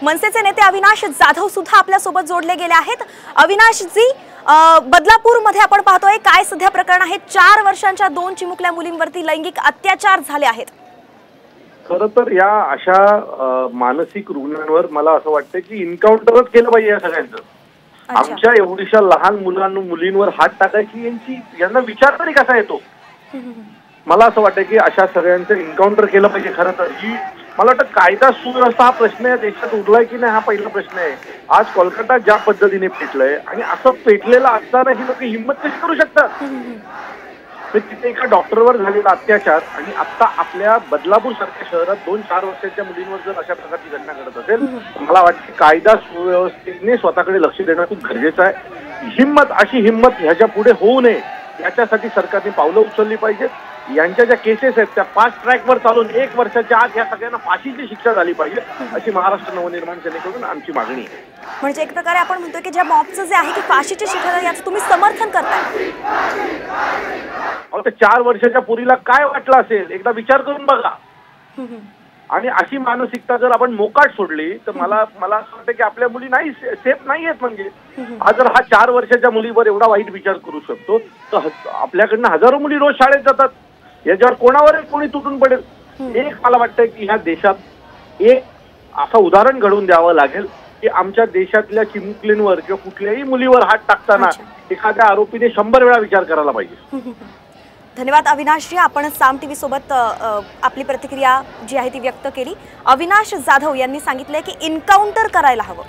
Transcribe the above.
मनसेचे नेते अविनाश जाधव सुद्धा आपल्या सोबत जोडले गेले आहेत। अविनाश जी, बदलापूरमध्ये आपण पाहतोय काय सध्या प्रकरण आहे? 4 वर्षांच्या 2 चिमुकल्या मुलींवरती लैंगिक अत्याचार झाले आहेत। खरं तर या अशा मानसिक रुग्णांवर मला असं वाटतं की इन्काउंटरच केलं पाहिजे या सगळ्यांचं। आमच्या एवढीशा लहान मुलींवर हात टाकायची यांना विचार तरी कसा येतो? मला असं वाटतं की अशा सगळ्यांचं इन्काउंटर केलं पाहिजे। खरं तर ही मला वाटतं कायदा सुव्यवस्था हा प्रश्न आहे देशात उरलाय की नाही हा पहिला प्रश्न आहे। आज कोलकाता ज्या पद्धतीने पेटलंय आणि असं पेटलेलं असताना ही लोक हिंमत कशी करू शकतात? तिथे एका डॉक्टरवर झालेला अत्याचार आणि आता आपल्या बदलापूर सारख्या शहरात 2-4 वर्षांच्या मुलींवर जर अशा प्रकारची घटना घडत असेल, मला वाटतं कायदा सुव्यवस्थेने स्वतःकडे लक्ष देणं खूप गरजेचं आहे। अशी हिंमत ह्याच्या पुढे होऊ नये याच्यासाठी सरकारने पावलं उचलली पाहिजेत। यांच्या ज्या केसेस आहेत त्या फास्ट ट्रॅकवर चालून 1 वर्षाच्या आत या सगळ्यांना फाशीची शिक्षा झाली पाहिजे अशी महाराष्ट्र नवनिर्माण सेनेकडून आमची मागणी आहे। म्हणजे एक प्रकारे आपण म्हणतोय की ज्या मॉबचं जे आहे की फाशीची शिक्षा याचं तुम्ही समर्थन करताय। आता 4 वर्षाच्या पुरीला काय वाटलं असेल एकदा विचार करून बघा। आणि अशी मानसिकता जर आपण मोकाट सोडली तर मला असं वाटतं की आपल्या मुली नाही सेफ नाही आहेत। म्हणजे जर हा 4 वर्षाच्या मुलीवर एवढा वाईट विचार करू शकतो तर आपल्याकडनं हजारो मुली रोज शाळेत जातात। याच्यावर कोणी तुटून पडेल? एक मला वाटतं की ह्या देशात एक असं उदाहरण घडवून द्यावं लागेल की आमच्या देशातल्या चिमुकलींवर किंवा कुठल्याही मुलीवर हात टाकताना एखाद्या आरोपीने 100 वेळा विचार करायला पाहिजे। धन्यवाद अविनाश जी, आपण साम टीव्ही सोबत आपली प्रतिक्रिया जी आहे ती व्यक्त केली। अविनाश जाधव यांनी सांगितले की इन्काउंटर करायला हवं।